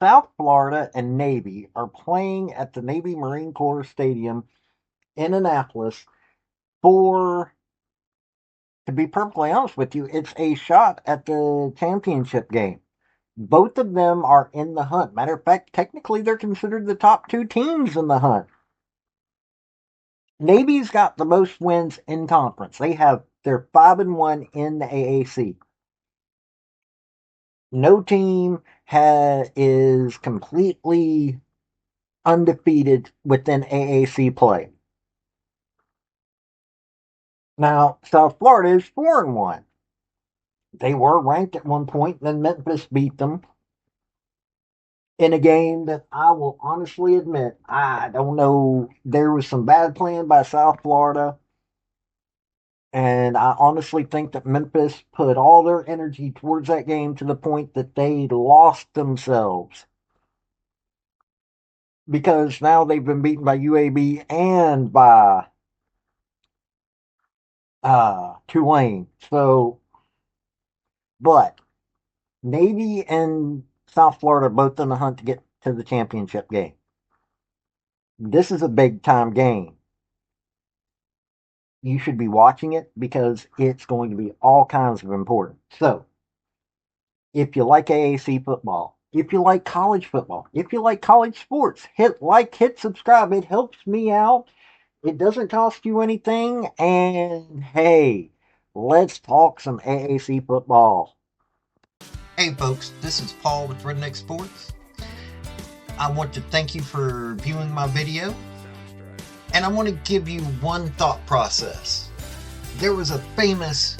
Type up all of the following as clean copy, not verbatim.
South Florida and Navy are playing at the Navy Marine Corps Stadium in Annapolis for, to be perfectly honest with you, it's a shot at the championship game. Both of them are in the hunt. Matter of fact, technically they're considered the top two teams in the hunt. Navy's got the most wins in conference. They're 5-1 in the AAC. No team is completely undefeated within AAC play. Now, South Florida is 4-1. They were ranked at one point, then Memphis beat them in a game that I will honestly admit, I don't know. There was some bad playing by South Florida, and I honestly think that Memphis put all their energy towards that game to the point that they lost themselves because now they've been beaten by UAB and by Tulane. So, but Navy and South Florida are both in the hunt to get to the championship game. This is a big time game. You should be watching it because it's going to be all kinds of important. So, if you like AAC football, if you like college football, if you like college sports, hit subscribe. It helps me out. It doesn't cost you anything. And hey, let's talk some AAC football. Hey folks, this is Paul with Redneck Sports. I want to thank you for viewing my video. And I want to give you one thought process. There was a famous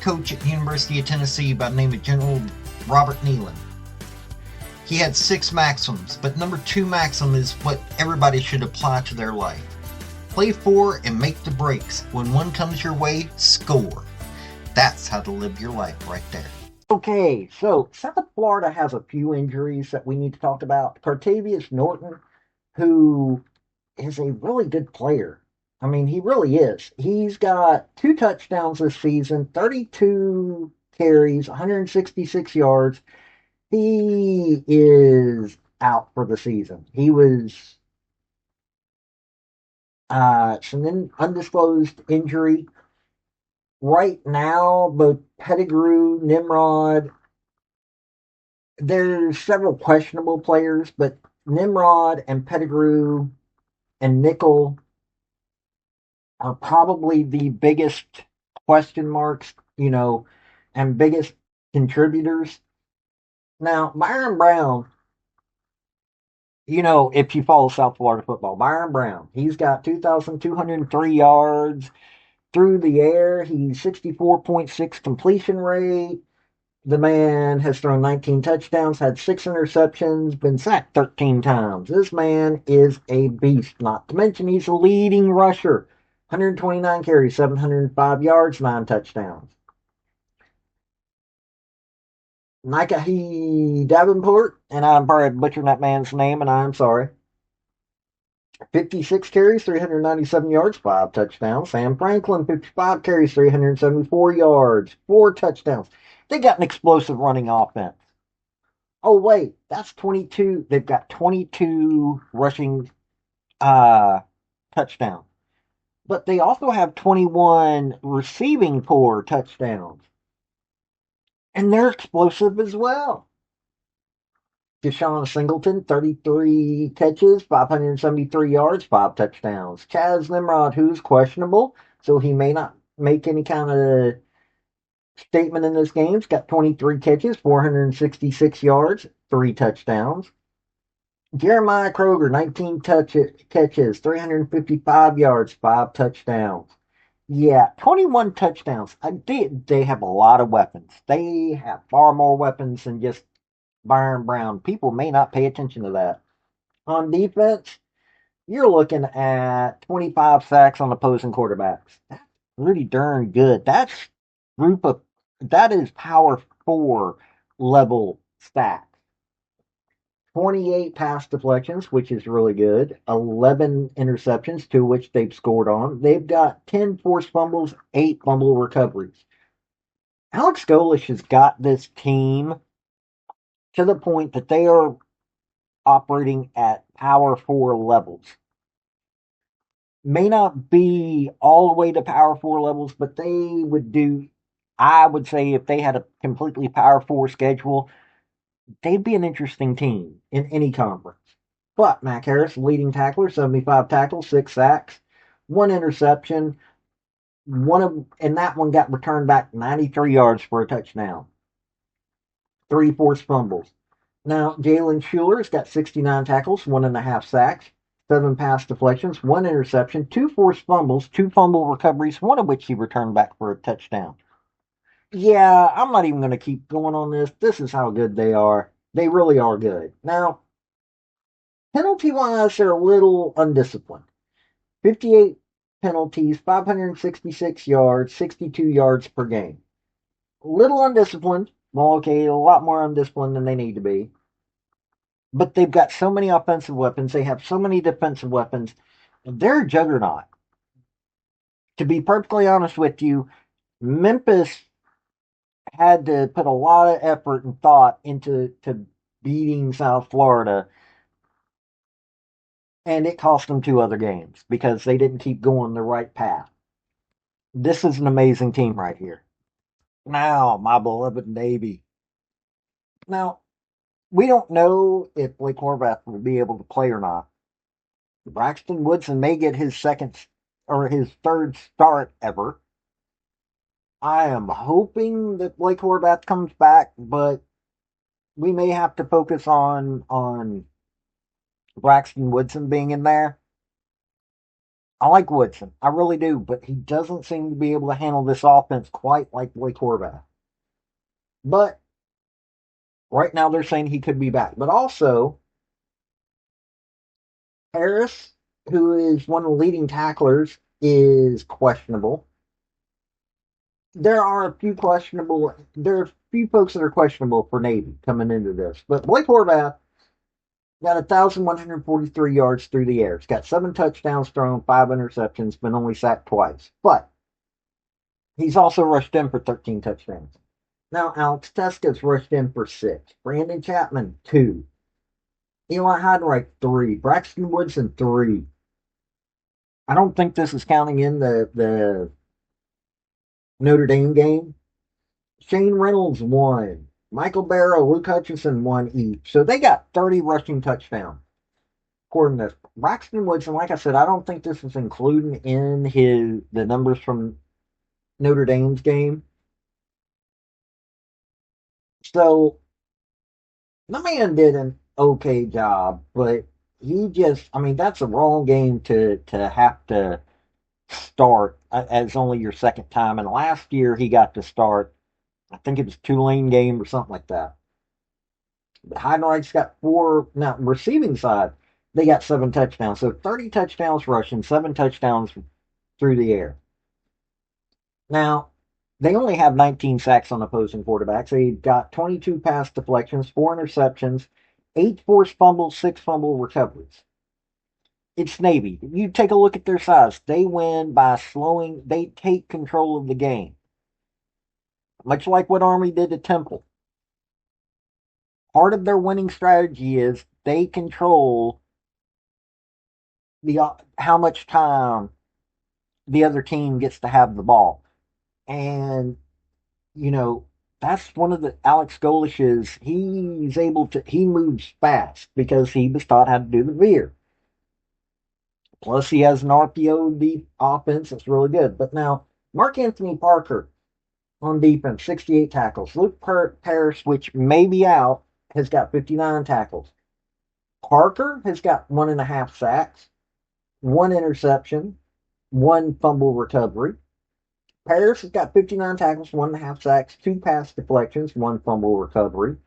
coach at the University of Tennessee by the name of General Robert Neyland. He had 6 maxims, but number 2 maxim is what everybody should apply to their life. Play for and make the breaks. When one comes your way, score. That's how to live your life right there. Okay, so South Florida has a few injuries that we need to talk about. Cartavius Norton, who is a really good player. I mean, he really is. He's got 2 touchdowns this season, 32 carries, 166 yards. He is out for the season. He was some undisclosed injury. Right now, both Pettigrew, Nimrod, there's several questionable players, but Nimrod and Pettigrew and Nickel are probably the biggest question marks, and biggest contributors. Now, Byron Brown, if you follow South Florida football, Byron Brown, he's got 2,203 yards through the air. He's 64.6 completion rate. The man has thrown 19 touchdowns, had 6 interceptions, been sacked 13 times. This man is a beast, not to mention he's a leading rusher. 129 carries, 705 yards, 9 touchdowns. Nikahi Davenport, and I'm probably butchering that man's name, and I'm sorry. 56 carries, 397 yards, 5 touchdowns. Sam Franklin, 55 carries, 374 yards, 4 touchdowns. They got an explosive running offense. Oh, wait, that's 22. They've got 22 rushing touchdowns. But they also have 21 receiving core touchdowns. And they're explosive as well. Deshaun Singleton, 33 catches, 573 yards, 5 touchdowns. Chaz Nimrod, who's questionable, so he may not make any kind of statement in this game. He's got 23 catches, 466 yards, 3 touchdowns. Jeremiah Kroger, 19 catches, 355 yards, 5 touchdowns. Yeah, 21 touchdowns. They have a lot of weapons. They have far more weapons than just Byron Brown. People may not pay attention to that. On defense, you're looking at 25 sacks on opposing quarterbacks. That's pretty darn good. That is power 4 level stats. 28 pass deflections, which is really good. 11 interceptions, to which they've scored on. They've got 10 forced fumbles, 8 fumble recoveries. Alex Golish has got this team to the point that they are operating at Power 4 levels. May not be all the way to Power 4 levels, but they would do, I would say, if they had a completely Power 4 schedule, they'd be an interesting team in any conference. But Mac Harris, leading tackler, 75 tackles, 6 sacks, 1 interception, and that one got returned back 93 yards for a touchdown, 3 forced fumbles. Now, Jalen Schuler's got 69 tackles, 1.5 sacks, 7 pass deflections, 1 interception, 2 forced fumbles, 2 fumble recoveries, one of which he returned back for a touchdown. Yeah, I'm not even going to keep going on this. This is how good they are. They really are good. Now, penalty wise, they're a little undisciplined. 58 penalties, 566 yards, 62 yards per game. A little undisciplined. Well, okay, a lot more undisciplined than they need to be. But they've got so many offensive weapons. They have so many defensive weapons. They're a juggernaut. To be perfectly honest with you, Memphis had to put a lot of effort and thought into beating South Florida, and it cost them 2 other games because they didn't keep going the right path. This is an amazing team right here. Now, my beloved Navy. Now, we don't know if Blake Horvath will be able to play or not. Braxton Woodson may get his second or his third start ever. I am hoping that Blake Horvath comes back, but we may have to focus on Braxton Woodson being in there. I like Woodson, I really do, but he doesn't seem to be able to handle this offense quite like Blake Horvath. But right now they're saying he could be back. But also, Harris, who is one of the leading tacklers, is questionable. There are a few questionable. There are a few folks that are questionable for Navy coming into this. But Blake Horvath got 1,143 yards through the air. He's got 7 touchdowns thrown, 5 interceptions, been only sacked twice. But he's also rushed in for 13 touchdowns. Now, Alex Teska's rushed in for 6. Brandon Chapman, 2. Eli Heidenreich, 3. Braxton Woodson, 3. I don't think this is counting in the Notre Dame game. Shane Reynolds, 1. Michael Barrow, Luke Hutchinson, 1 each. So they got 30 rushing touchdowns. According to Braxton Woodson, like I said, I don't think this is including in the numbers from Notre Dame's game. So the man did an okay job, but he just, I mean, that's a wrong game to have to start as only your second time. And last year he got to start, I think it was Tulane game or something like that. But Heidenreich's got 4, now receiving side, they got 7 touchdowns. So 30 touchdowns rushing, 7 touchdowns through the air. Now, they only have 19 sacks on opposing quarterbacks. They got 22 pass deflections, 4 interceptions, 8 forced fumbles, 6 fumble recoveries. It's Navy. You take a look at their size. They win by slowing, they take control of the game. Much like what Army did to Temple. Part of their winning strategy is they control how much time the other team gets to have the ball. And, you know, that's one of the Alex Golish's, he moves fast because he was taught how to do the veer. Plus, he has an RPO offense that's really good. But now, Mark Anthony Parker on defense, 68 tackles. Luke Parrish, which may be out, has got 59 tackles. Parker has got 1.5 sacks, 1 interception, 1 fumble recovery. Parrish has got 59 tackles, 1.5 sacks, 2 pass deflections, 1 fumble recovery.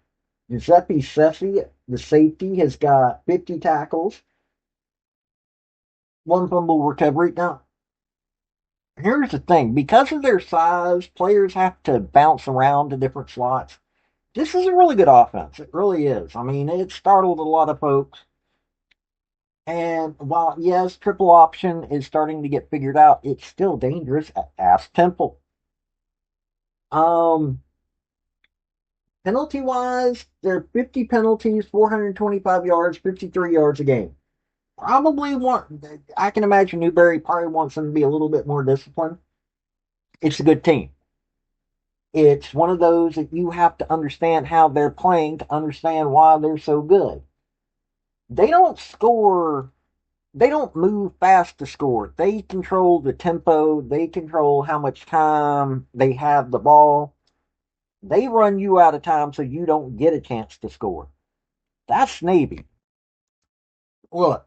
Giuseppe Sessi, the safety, has got 50 tackles, 1 fumble recovery. Now, here's the thing. Because of their size, players have to bounce around to different slots. This is a really good offense. It really is. I mean, it startled a lot of folks. And while, yes, triple option is starting to get figured out, it's still dangerous. Ask Temple. Um, Penalty-wise, they're 50 penalties, 425 yards, 53 yards a game. Probably want, I can imagine Newberry probably wants them to be a little bit more disciplined. It's a good team. It's one of those that you have to understand how they're playing to understand why they're so good. They don't score, they don't move fast to score. They control the tempo, they control how much time they have the ball. They run you out of time so you don't get a chance to score. That's Navy. Look,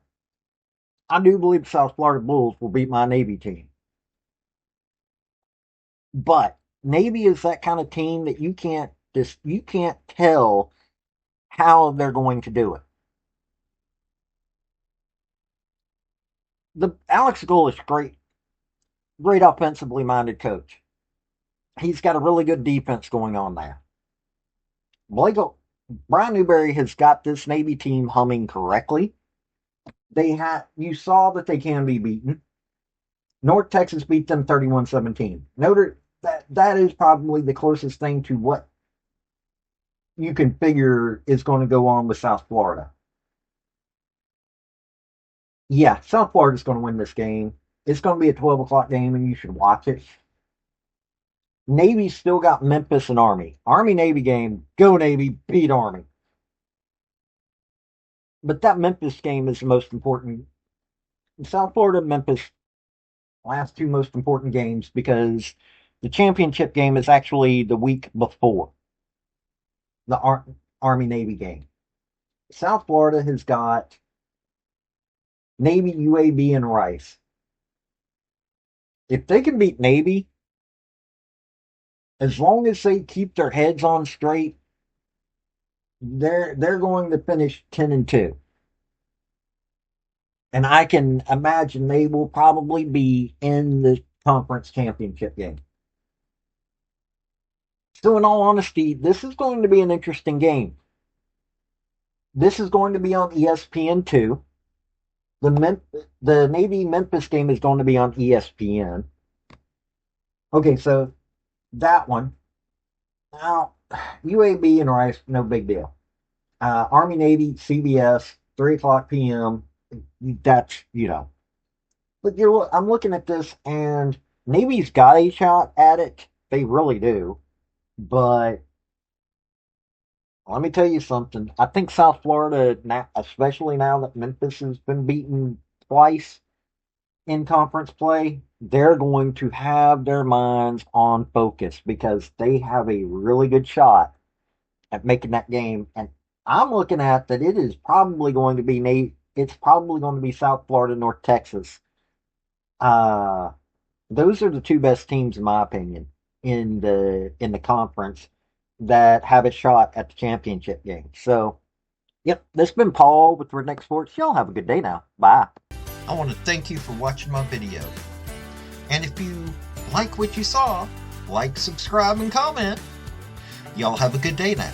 I do believe the South Florida Bulls will beat my Navy team. But Navy is that kind of team that you can't tell how they're going to do it. The Alex Golesh, great offensively minded coach. He's got a really good defense going on there. Blake Brian Newberry has got this Navy team humming correctly. You saw that they can be beaten. North Texas beat them 31-17. That is probably the closest thing to what you can figure is going to go on with South Florida. Yeah, South Florida's going to win this game. It's going to be a 12 o'clock game, and you should watch it. Navy's still got Memphis and Army. Army-Navy game, go Navy, beat Army. But that Memphis game is the most important. South Florida, Memphis, last two most important games because the championship game is actually the week before the Army-Navy game. South Florida has got Navy, UAB, and Rice. If they can beat Navy, as long as they keep their heads on straight, they're going to finish 10-2. And I can imagine they will probably be in the conference championship game. So in all honesty, this is going to be an interesting game. This is going to be on ESPN2. The Navy Memphis game is going to be on ESPN. Okay, so that one. Now, UAB and Rice, no big deal. Army Navy, CBS, 3 o'clock p.m. That's, But I'm looking at this, and Navy's got a shot at it. They really do. But let me tell you something. I think South Florida, especially now that Memphis has been beaten twice in conference play, they're going to have their minds on focus because they have a really good shot at making that game. And I'm looking at that it is probably going to be it's probably going to be South Florida, North Texas. Those are the two best teams, in my opinion, in the conference that have a shot at the championship game. So, yep, this has been Paul with Redneck Sports. Y'all have a good day now. Bye. I want to thank you for watching my video. And if you like what you saw, like, subscribe, and comment. Y'all have a good day now.